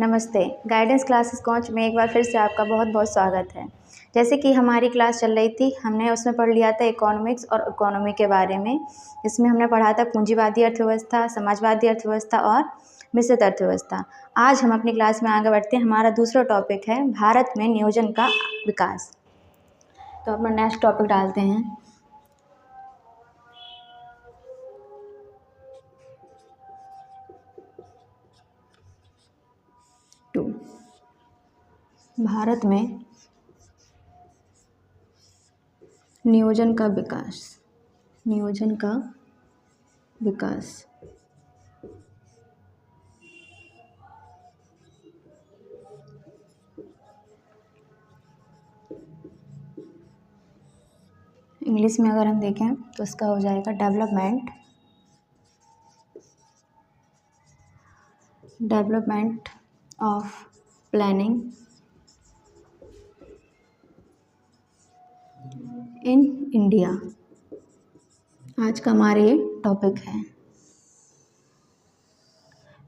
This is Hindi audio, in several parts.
नमस्ते। गाइडेंस क्लासेस कोच में एक बार फिर से आपका बहुत बहुत स्वागत है। जैसे कि हमारी क्लास चल रही थी, हमने उसमें पढ़ लिया था इकोनॉमिक्स और इकोनॉमी के बारे में। इसमें हमने पढ़ा था पूंजीवादी अर्थव्यवस्था, समाजवादी अर्थव्यवस्था और मिश्रित अर्थव्यवस्था। आज हम अपनी क्लास में आगे बढ़ते हैं। हमारा दूसरा टॉपिक है भारत में नियोजन का विकास। तो अपना नेक्स्ट टॉपिक डालते हैं। भारत में नियोजन का विकास। नियोजन का विकास। इंग्लिश में अगर हम देखें तो इसका हो जाएगा development of planning in India. आज का हमारा ये टॉपिक है।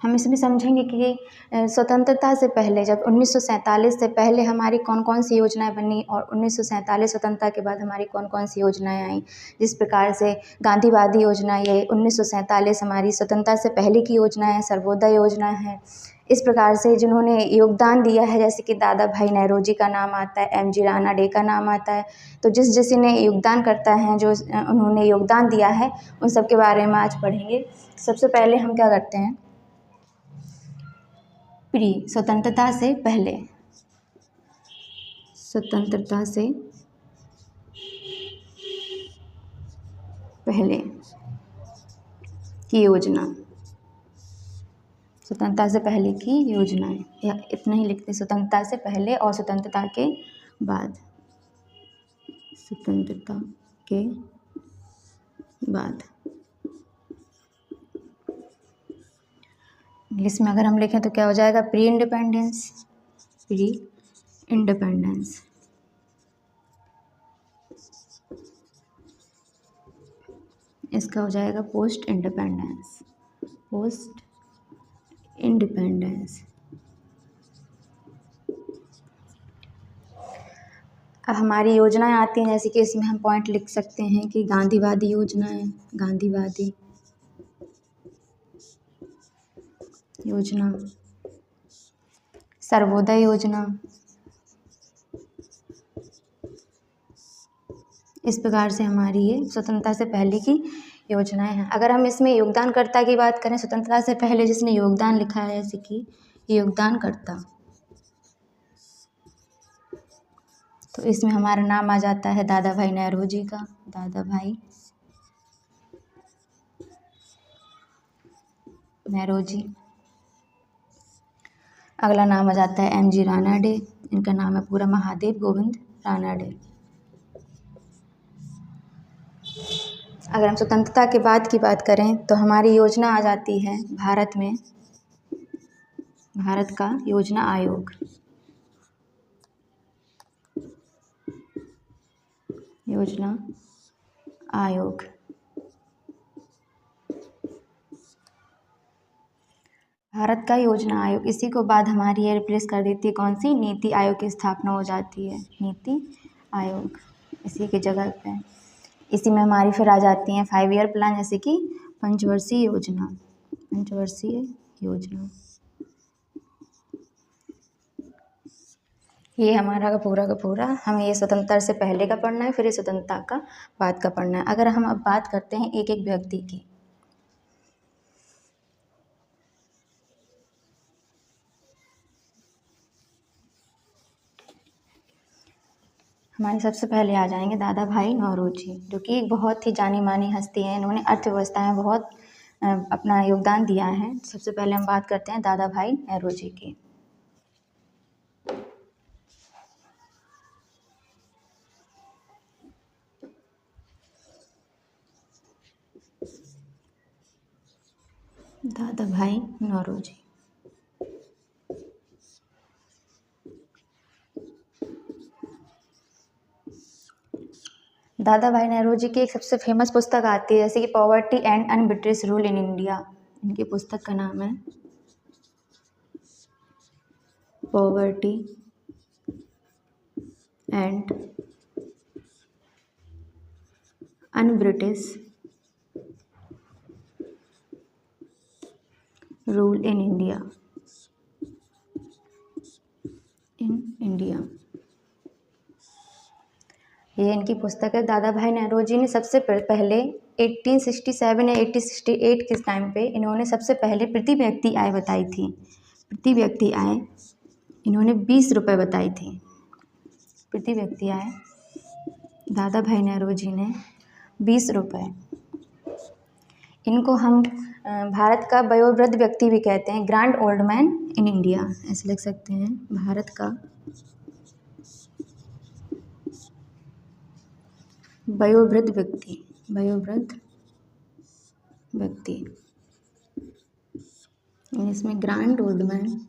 हम इसमें समझेंगे कि स्वतंत्रता से पहले, जब 1947 से पहले हमारी कौन कौन सी योजनाएं बनी और 1947 स्वतंत्रता के बाद हमारी कौन कौन सी योजनाएं आई। जिस प्रकार से गांधीवादी योजना, ये 1947 हमारी स्वतंत्रता से पहले की योजना है। सर्वोदय योजना है। इस प्रकार से जिन्होंने योगदान दिया है, जैसे कि दादा भाई नेहरू का नाम आता है, एम.जी. राणा डे का नाम आता है। तो जिस ने योगदान करता है, जो उन्होंने योगदान दिया है, उन सब के बारे में आज पढ़ेंगे। सबसे पहले हम क्या करते हैं, स्वतंत्रता से पहले, स्वतंत्रता से पहले की योजना, स्वतंत्रता से पहले की योजनाएं, या इतना ही लिखते, स्वतंत्रता से पहले और स्वतंत्रता के बाद। स्वतंत्रता के बाद इंग्लिश में अगर हम लिखें तो क्या हो जाएगा, प्री इंडिपेंडेंस। इसका हो जाएगा पोस्ट इंडिपेंडेंस। अब हमारी योजनाएं आती हैं, जैसे कि इसमें हम पॉइंट लिख सकते हैं कि गांधीवादी योजना है, गांधीवादी योजना, सर्वोदय योजना। इस प्रकार से हमारी ये स्वतंत्रता से पहले की योजनाएं हैं। अगर हम इसमें योगदानकर्ता की बात करें, स्वतंत्रता से पहले जिसने योगदान लिखा है, जैसे कि योगदानकर्ता, तो इसमें हमारा नाम आ जाता है दादा भाई नेहरू जी का, दादा भाई नेहरू जी। अगला नाम आ जाता है एम.जी. राणा डे। इनका नाम है पूरा महादेव गोविंद राणा डे। अगर हम स्वतंत्रता के बाद की बात करें तो हमारी योजना आ जाती है भारत में, भारत का योजना आयोग। योजना आयोग। भारत का योजना आयोग, इसी को बाद हमारी ये रिप्लेस कर देती है कौन सी, नीति आयोग की स्थापना हो जाती है, नीति आयोग इसी की जगह पे। इसी में हमारी फिर आ जाती हैं 5 ईयर प्लान, जैसे कि पंचवर्षीय योजना। ये हमारा का पूरा हमें ये स्वतंत्रता से पहले का पढ़ना है, फिर ये स्वतंत्रता का बाद का पढ़ना है। अगर हम अब बात करते हैं एक एक व्यक्ति की, हमारे सबसे पहले आ जाएंगे दादा भाई नौरोजी, जो कि एक बहुत ही जानी मानी हस्ती हैं। इन्होंने अर्थव्यवस्था में बहुत अपना योगदान दिया है। सबसे पहले हम बात करते हैं दादा भाई नौरोजी की। दादा भाई नौरोजी, दादा भाई नेहरू की एक सबसे फेमस पुस्तक आती है, जैसे कि poverty and un-British rule in India. इनकी पुस्तक का नाम है poverty and un British rule in India. ये इनकी पुस्तक है। दादा भाई नौरोजी ने सबसे पहले 1867 या 1868 के टाइम पे इन्होंने सबसे पहले प्रति व्यक्ति आय बताई थी। प्रति व्यक्ति आय इन्होंने 20 रुपये बताई थी। प्रति व्यक्ति आय दादा भाई नौरोजी ने 20 रुपये। इनको हम भारत का वयोवृद्ध व्यक्ति भी कहते हैं, grand old man in India, ऐसे लिख सकते हैं। भारत का वयोवृद्ध व्यक्ति, वयोवृद्ध व्यक्ति, इसमें grand old man,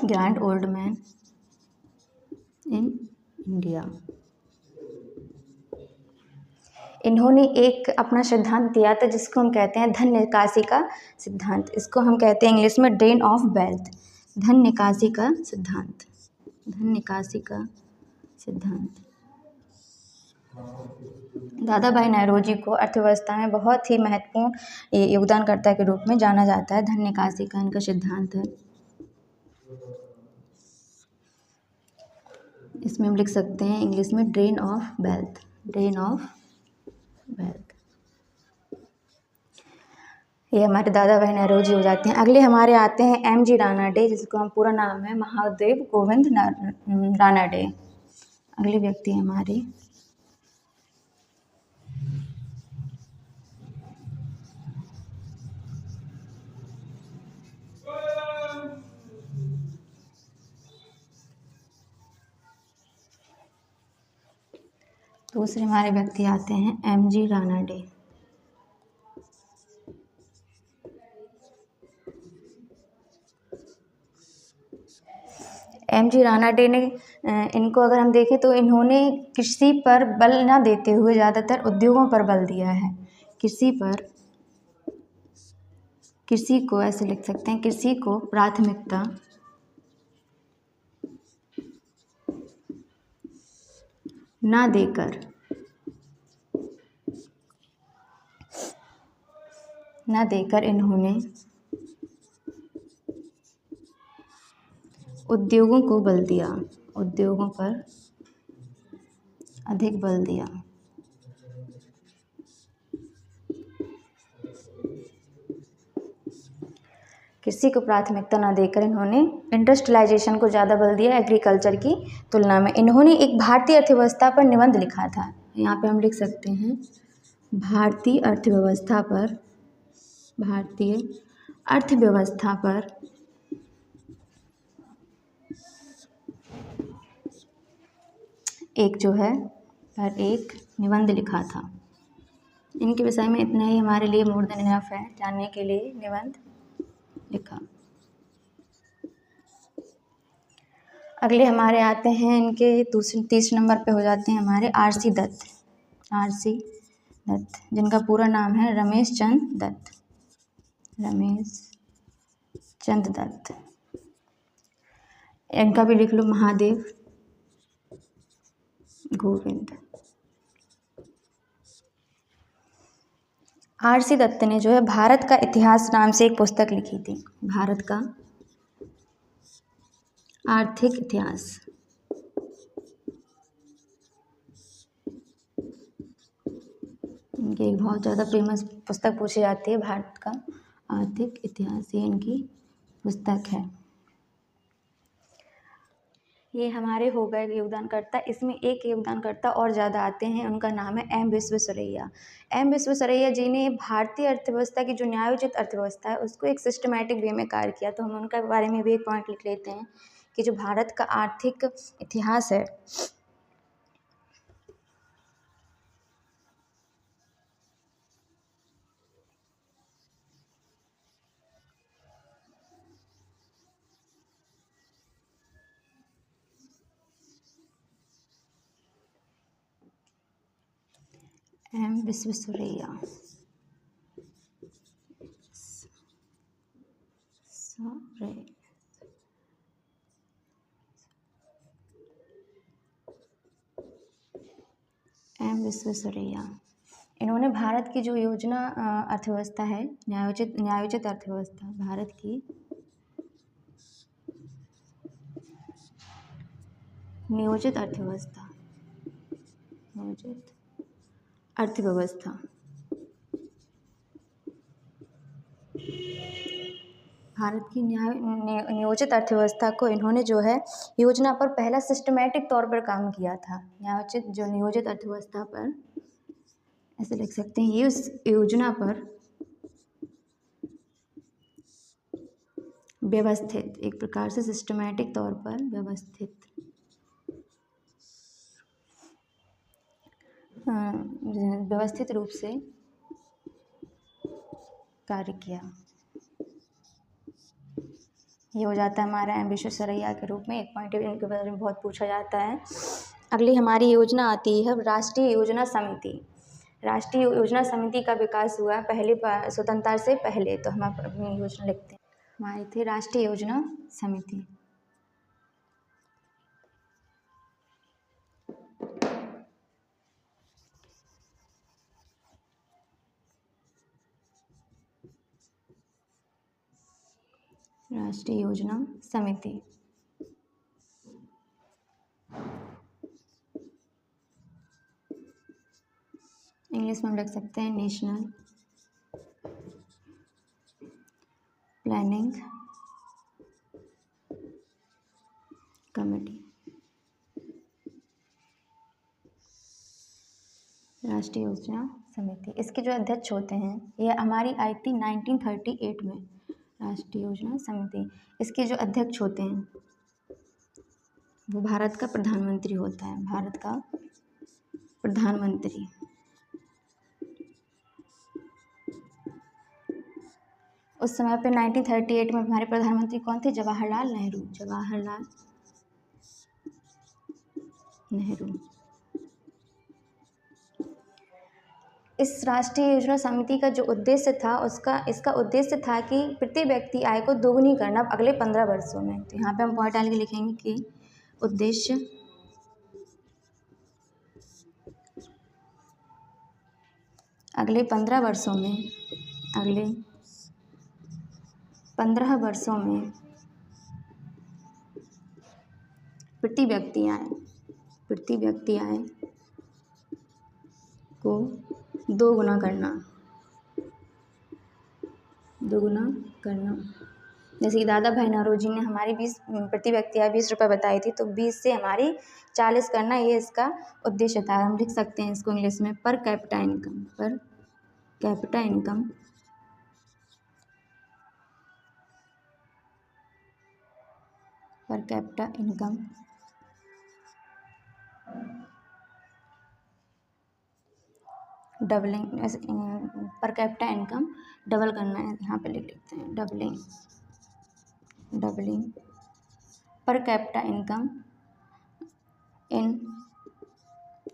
grand old man in India. इन्होंने एक अपना सिद्धांत दिया था जिसको हम कहते हैं धन निकासी का सिद्धांत। इसको हम कहते हैं इंग्लिश में ड्रेन ऑफ वेल्थ, धन निकासी का सिद्धांत, धन निकासी का सिद्धांत। दादा भाई नौरोजी को अर्थव्यवस्था में बहुत ही महत्वपूर्ण योगदानकर्ता के रूप में जाना जाता है। धन निकासी का इनका सिद्धांत है। इसमें हम लिख सकते हैं इंग्लिश में drain of wealth, drain of wealth. ये हमारे दादा भाई नौरोजी हो जाते हैं। अगले हमारे आते हैं एम.जी. रानाडे, जिसको हम पूरा नाम है महादेव गोविंद रानाडे। अगले व्यक्ति हमारे दूसरे हमारे व्यक्ति आते हैं एम.जी. रानाडे। एम.जी. रानाडे ने इनको अगर हम देखें तो इन्होंने कृषि पर बल ना देते हुए ज़्यादातर उद्योगों पर बल दिया है। कृषि पर, कृषि को ऐसे लिख सकते हैं, कृषि को प्राथमिकता ना देकर, ना देकर इन्होंने उद्योगों को बल दिया, उद्योगों पर अधिक बल दिया। कृषि को प्राथमिकता ना देकर इन्होंने इंडस्ट्रियलाइजेशन को ज़्यादा बल दिया एग्रीकल्चर की तुलना में। इन्होंने एक भारतीय अर्थव्यवस्था पर निबंध लिखा था। यहाँ पे हम लिख सकते हैं भारतीय अर्थव्यवस्था पर, भारतीय अर्थव्यवस्था पर एक जो है पर एक निबंध लिखा था। इनके विषय में इतना ही हमारे लिए मोर देन इनफ है जानने के लिए। निबंध लिखा। अगले हमारे आते हैं इनके तीसरे नंबर पे हो जाते हैं हमारे आर.सी. दत्त। आर.सी. दत्त, जिनका पूरा नाम है रमेश चंद दत्त, रमेश चंद दत्त। इनका भी लिख लो महादेव गोविंद। आर.सी. दत्त ने जो है भारत का इतिहास नाम से एक पुस्तक लिखी थी। भारत का आर्थिक इतिहास। इनकी एक बहुत ज़्यादा फेमस पुस्तक पूछी जाती है, भारत का आर्थिक इतिहास, ये इनकी पुस्तक है। ये हमारे हो गए योगदानकर्ता। इसमें एक योगदानकर्ता और ज़्यादा आते हैं, उनका नाम है एम विश्वेश्वरैया। एम विश्वेश्वरैया जी ने भारतीय अर्थव्यवस्था की जो न्यायोचित अर्थव्यवस्था है उसको एक सिस्टमैटिक वे में कार्य किया। तो हम उनके बारे में भी एक पॉइंट लिख लेते हैं कि जो भारत का आर्थिक इतिहास है एम विश्वेश्वरैया। एम विश्वेश्वरैया, इन्होंने भारत की जो योजना अर्थव्यवस्था है, न्यायोचित अर्थव्यवस्था, भारत की नियोजित अर्थव्यवस्था, नियोजित अर्थव्यवस्था, भारत की नियोजित अर्थव्यवस्था को इन्होंने जो है योजना पर पहला सिस्टमैटिक तौर पर काम किया था। नियोजित अर्थव्यवस्था पर ऐसे लिख सकते हैं, ये उस योजना पर व्यवस्थित, एक प्रकार से सिस्टमैटिक तौर पर व्यवस्थित रूप से कार्य किया। ये हो जाता है हमारा एम विश्वेश्वरैया के रूप में। एक पॉइंट इनके बारे में बहुत पूछा जाता है। अगली हमारी योजना आती है राष्ट्रीय योजना समिति। राष्ट्रीय योजना समिति का विकास हुआ पहले स्वतंत्रता से पहले, तो हम अपनी योजना लिखते हैं। हमारी थी राष्ट्रीय योजना समिति। राष्ट्रीय योजना समिति, इंग्लिश में हम लिख सकते हैं नेशनल प्लानिंग कमेटी। राष्ट्रीय योजना समिति, इसके जो अध्यक्ष होते हैं, ये हमारी आई थी 1938 में। राष्ट्रीय योजना समिति, इसके जो अध्यक्ष होते हैं वो भारत का प्रधानमंत्री होता है। भारत का प्रधानमंत्री। उस समय पे 1938 में हमारे प्रधानमंत्री कौन थे? जवाहरलाल नेहरू। जवाहरलाल नेहरू। इस राष्ट्रीय योजना समिति का जो उद्देश्य था, इसका उद्देश्य था कि प्रति व्यक्ति आय को दोगुनी करना अगले 15 वर्षों में। तो यहाँ पे हम पॉइंट डाल के लिखेंगे कि उद्देश्य अगले 15 वर्षों में, अगले 15 वर्षों में प्रति व्यक्ति आय को दोगुना करना। जैसे कि दादा भाई नौरोजी ने हमारी प्रति व्यक्ति आय 20 रुपये बताई थी, तो 20 से हमारी 40 करना, ये इसका उद्देश्य था। हम लिख सकते हैं इसको इंग्लिश में per capita income. Per capita income doubling, per capita income double करना है, यहाँ पे लिख लेते हैं doubling per capita income in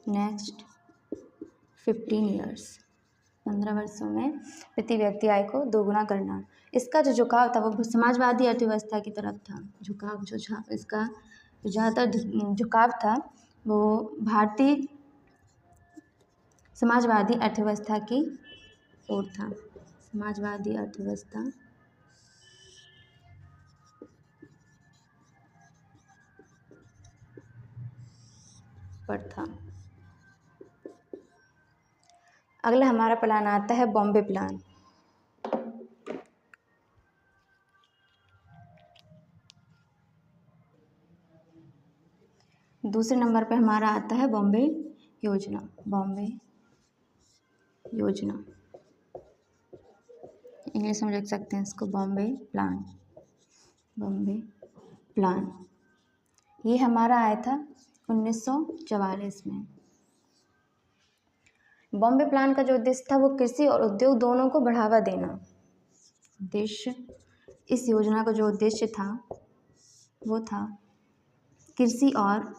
next 15 years. 15 वर्षों में प्रति व्यक्ति आय को दोगुना करना। इसका जो झुकाव था वो समाजवादी अर्थव्यवस्था की तरफ था। इसका ज़्यादातर झुकाव था वो भारतीय समाजवादी अर्थव्यवस्था की ओर था। समाजवादी अर्थव्यवस्था पर था। अगला हमारा प्लान आता है बॉम्बे प्लान। दूसरे नंबर पे हमारा आता है बॉम्बे योजना। बॉम्बे योजना, इंग्लिश में लिख सकते हैं इसको बॉम्बे प्लान। बॉम्बे प्लान ये हमारा आया था 1944 में। बॉम्बे प्लान का जो उद्देश्य था वो कृषि और उद्योग दोनों को बढ़ावा देना। उद्देश्य, इस योजना का जो उद्देश्य था वो था कृषि और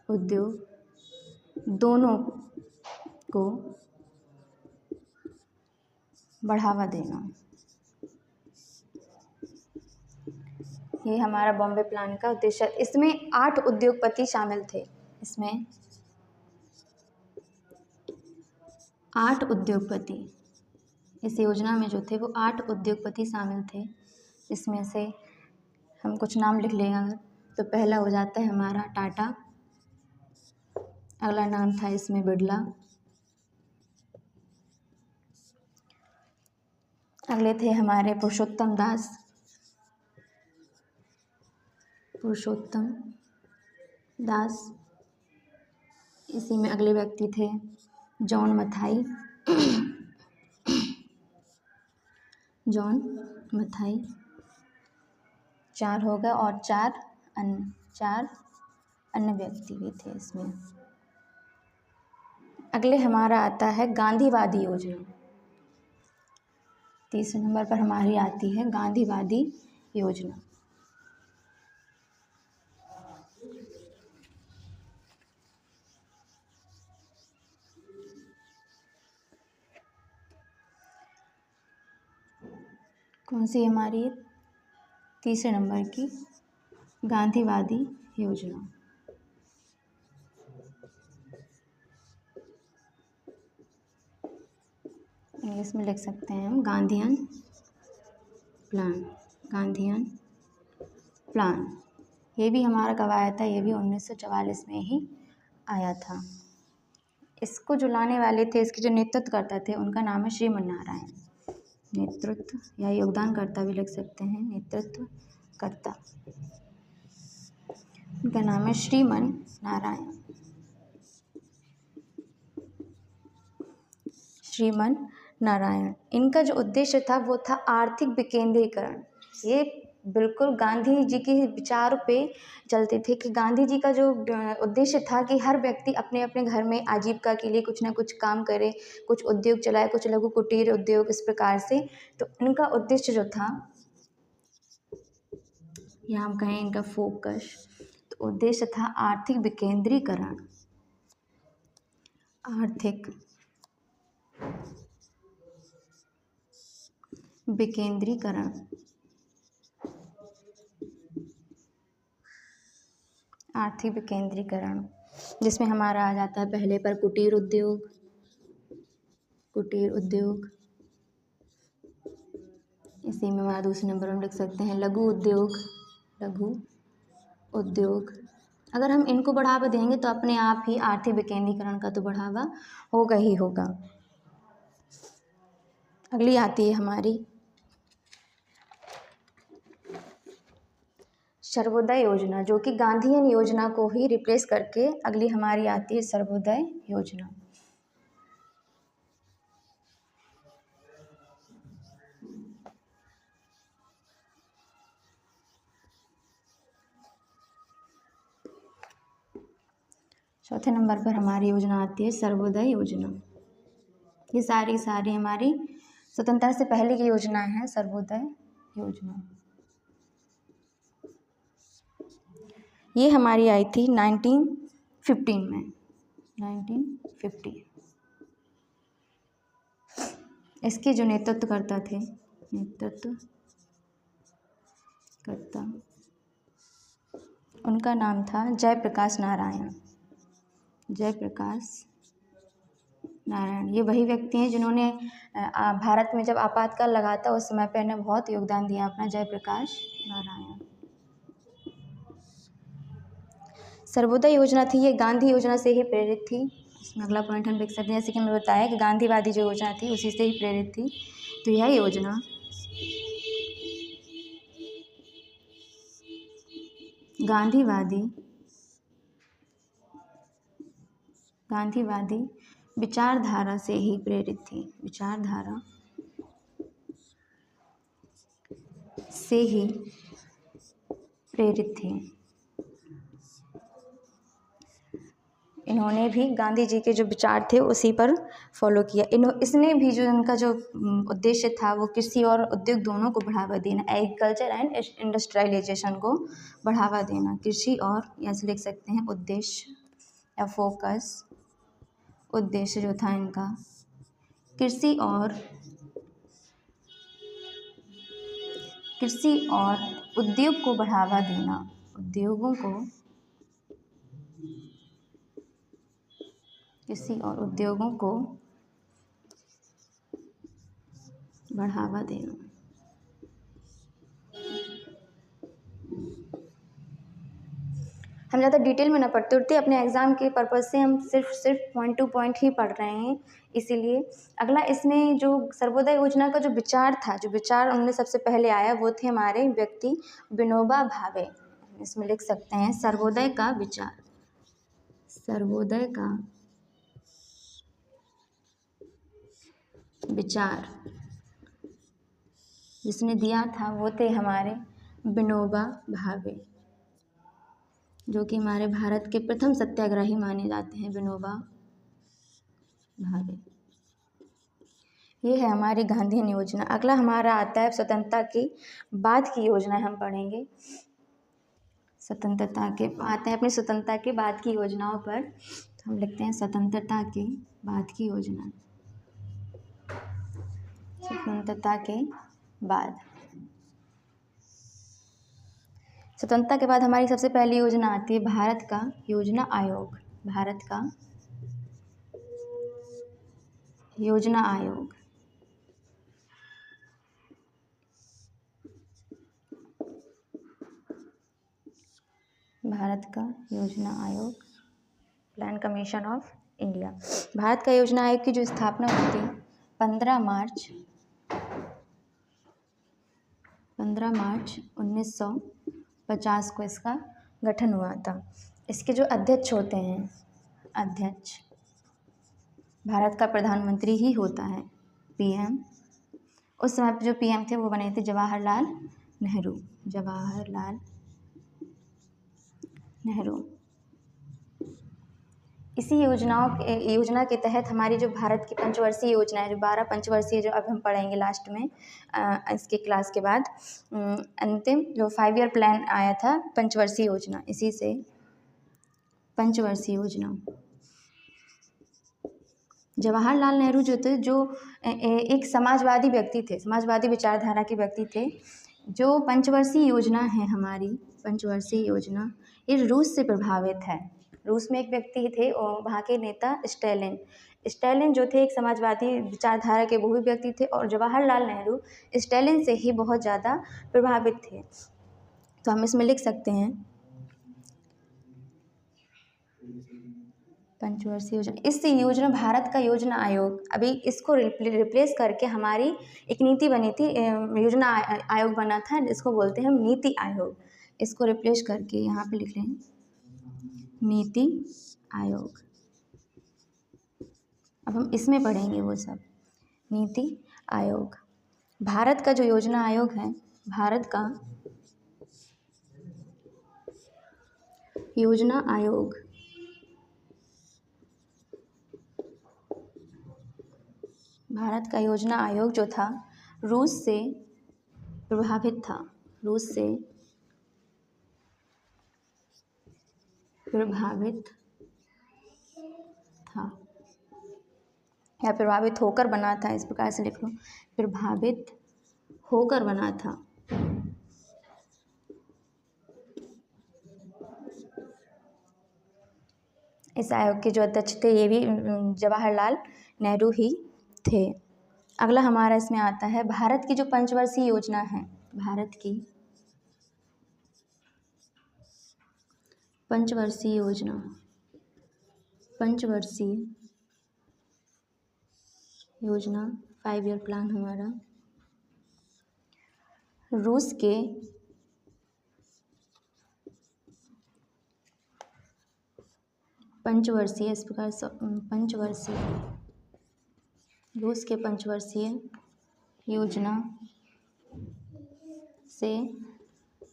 उद्योग दोनों को बढ़ावा देना। ये हमारा बॉम्बे प्लान का उद्देश्य। इसमें 8 उद्योगपति शामिल थे। इसमें 8 उद्योगपति, इस योजना में जो थे वो 8 उद्योगपति शामिल थे। इसमें से हम कुछ नाम लिख लेंगे। तो पहला हो जाता है हमारा टाटा, अगला नाम था इसमें बिरला, अगले थे हमारे पुरुषोत्तम दास। इसी में अगले व्यक्ति थे जॉन मथाई। 4 हो गए और 4 अन्य व्यक्ति भी थे इसमें। अगले हमारा आता है गांधीवादी योजना। तीसरे नंबर पर हमारी आती है गांधीवादी योजना। कौन सी हमारी तीसरे नंबर की गांधीवादी योजना। इंग्लिश में लिख सकते हैं हम गांधीयन प्लान। ये भी हमारा कब आया था? ये भी 1944 में ही आया था। इसको जो लाने वाले थे, इसके जो नेतृत्व करता थे, उनका नाम है श्रीमन नारायण। नेतृत्व या योगदानकर्ता भी लिख सकते हैं, नेतृत्वकर्ता। उनका नाम है श्रीमन नारायण। इनका जो उद्देश्य था वो था आर्थिक विकेंद्रीकरण। ये बिल्कुल गांधी जी के विचारों पे चलते थे कि गांधी जी का जो उद्देश्य था कि हर व्यक्ति अपने अपने घर में आजीविका के लिए कुछ ना कुछ काम करे, कुछ उद्योग चलाए, कुछ लघु कुटीर उद्योग, इस प्रकार से। तो इनका उद्देश्य जो था, या हम कहें इनका फोकस, तो उद्देश्य था आर्थिक विकेंद्रीकरण। आर्थिक विकेंद्रीकरण, जिसमें हमारा आ जाता है पहले पर कुटीर उद्योग। इसी में हमारा दूसरे नंबर हम लिख सकते हैं लघु उद्योग। अगर हम इनको बढ़ावा देंगे तो अपने आप ही आर्थिक विकेंद्रीकरण का तो बढ़ावा होगा ही होगा। अगली आती है हमारी सर्वोदय योजना, जो कि गांधीयन योजना को ही रिप्लेस करके अगली हमारी आती है सर्वोदय योजना। चौथे नंबर पर हमारी योजना आती है सर्वोदय योजना। ये सारी हमारी स्वतंत्रता से पहले की योजनाएं हैं। सर्वोदय योजना ये हमारी आई थी 1915 में। 1950। इसके जो नेतृत्वकर्ता थे, उनका नाम था जयप्रकाश नारायण। ये वही व्यक्ति हैं जिन्होंने भारत में जब आपातकाल लगा था उस समय पर इन्हें बहुत योगदान दिया अपना, जयप्रकाश नारायण। सर्वोदय योजना थी, ये गांधी योजना से ही प्रेरित थी। इसमें अगला पॉइंट हम लिख सकते हैं, जैसे कि मैं बताया कि गांधीवादी जो योजना थी उसी से ही प्रेरित थी। तो यह योजना गांधीवादी विचारधारा से ही प्रेरित थी। इन्होंने भी गांधी जी के जो विचार थे उसी पर फॉलो किया। इसने भी जो इनका जो उद्देश्य था वो कृषि और उद्योग दोनों को बढ़ावा देना, एग्रीकल्चर एंड इंडस्ट्रियलाइजेशन को बढ़ावा देना। कृषि और, ऐसे लिख सकते हैं, उद्देश्य या फोकस उद्देश्य जो था इनका कृषि और उद्योग को बढ़ावा देना, उद्योगों को, कृषि और उद्योगों को बढ़ावा देना। हम ज़्यादा डिटेल में ना पढ़ते उठते, अपने एग्ज़ाम के पर्पज़ से हम सिर्फ पॉइंट टू पॉइंट ही पढ़ रहे हैं, इसीलिए। अगला इसमें जो सर्वोदय योजना का जो विचार था, जो विचार उनमें सबसे पहले आया, वो थे हमारे व्यक्ति विनोबा भावे। इसमें लिख सकते हैं सर्वोदय का विचार, सर्वोदय का विचार जिसने दिया था वो थे हमारे विनोबा भावे, जो कि हमारे भारत के प्रथम सत्याग्रही माने जाते हैं, विनोबा भावे। ये है हमारी गांधीयन योजना। अगला हमारा आता है स्वतंत्रता के बाद की योजना, हम पढ़ेंगे। स्वतंत्रता के आते हैं अपनी स्वतंत्रता के बाद की योजनाओं पर, तो हम लिखते हैं स्वतंत्रता के बाद की योजना। स्वतंत्रता के बाद, स्वतंत्रता के बाद हमारी सबसे पहली योजना आती है भारत का योजना आयोग। भारत का योजना आयोग, भारत का योजना आयोग, plan commission of India. Bharat का योजना आयोग की जो स्थापना हुई थी 15 मार्च 1950 को इसका गठन हुआ था। इसके जो अध्यक्ष होते हैं, अध्यक्ष भारत का प्रधानमंत्री ही होता है, पीएम। उस समय जो पीएम थे वो बने थे जवाहरलाल नेहरू, जवाहरलाल नेहरू। इसी योजना के तहत हमारी जो भारत की पंचवर्षीय योजना है, जो 12 पंचवर्षीय, जो अब हम पढ़ेंगे लास्ट में इसके क्लास के बाद, अंतिम जो 5 ईयर प्लान आया था पंचवर्षीय योजना, इसी से पंचवर्षीय योजना। जवाहरलाल नेहरू जो थे, जो एक समाजवादी व्यक्ति थे, समाजवादी विचारधारा के व्यक्ति थे। जो पंचवर्षीय योजना है हमारी, पंचवर्षीय योजना, ये रूस से प्रभावित है। रूस में एक व्यक्ति थे, वहाँ के नेता स्टालिन जो थे, एक समाजवादी विचारधारा के वो भी व्यक्ति थे, और जवाहरलाल नेहरू स्टालिन से ही बहुत ज़्यादा प्रभावित थे। तो हम इसमें लिख सकते हैं पंचवर्षीय योजना। इस योजना, भारत का योजना आयोग, अभी इसको रिप्लेस करके हमारी एक नीति बनी थी, योजना आयोग बना था, इसको बोलते हैं हम नीति आयोग। इसको रिप्लेस करके यहाँ पे लिख लें नीति आयोग। अब हम इसमें पढ़ेंगे वो सब, नीति आयोग। भारत का जो योजना आयोग है, भारत का योजना आयोग, भारत का योजना आयोग जो था, रूस से प्रभावित था, रूस से प्रभावित था, या प्रभावित होकर बना था, इस प्रकार से लिख लो, प्रभावित होकर बना था। इस आयोग के जो अध्यक्ष थे ये भी जवाहरलाल नेहरू ही थे। अगला हमारा इसमें आता है भारत की जो पंचवर्षीय योजना है, भारत की पंचवर्षीय योजना, पंचवर्षीय योजना, 5 ईयर प्लान हमारा, रूस के पंचवर्षीय, इस प्रकार पंचवर्षीय, रूस के पंचवर्षीय योजना से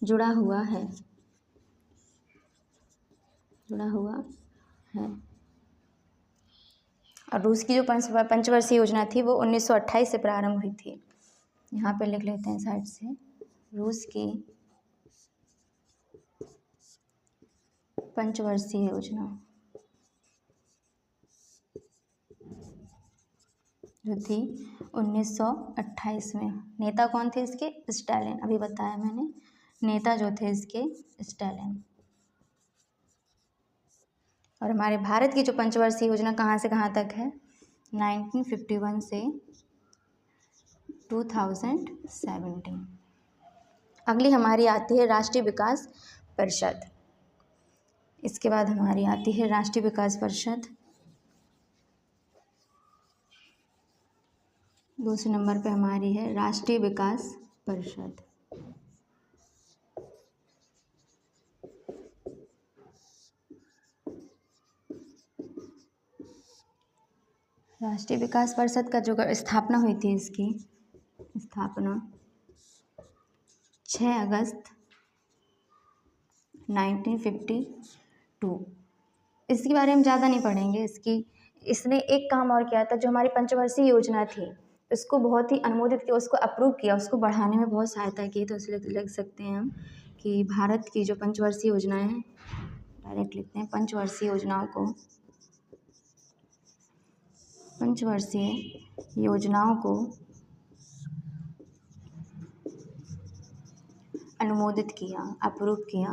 जुड़ा हुआ है, जुड़ा हुआ है। और रूस की जो पंचवर्षीय योजना थी वो 1928 से प्रारंभ हुई थी। यहाँ पे लिख लेते हैं साइड से, रूस की पंचवर्षीय योजना, जो थी 1928 में। नेता कौन थे इसके? स्टालिन, अभी बताया मैंने। नेता जो थे इसके स्टालिन। और हमारे भारत की जो पंचवर्षीय योजना कहाँ से कहाँ तक है? 1951 से 2017। अगली हमारी आती है राष्ट्रीय विकास परिषद। इसके बाद हमारी आती है राष्ट्रीय विकास परिषद। दूसरे नंबर पे हमारी है राष्ट्रीय विकास परिषद। राष्ट्रीय विकास परिषद का जो स्थापना हुई थी, इसकी स्थापना 6 अगस्त 1952। इसके बारे में ज़्यादा नहीं पढ़ेंगे। इसने एक काम और किया था, जो हमारी पंचवर्षीय योजना थी उसको बहुत ही अनुमोदित किया, उसको अप्रूव किया, उसको बढ़ाने में बहुत सहायता की। तो इसलिए लिख सकते हैं हम कि भारत की जो पंचवर्षीय योजनाएं हैं, डायरेक्ट लिखते हैं पंचवर्षीय योजनाओं को अनुमोदित किया, अप्रूव किया,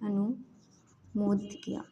अनुमोदित किया।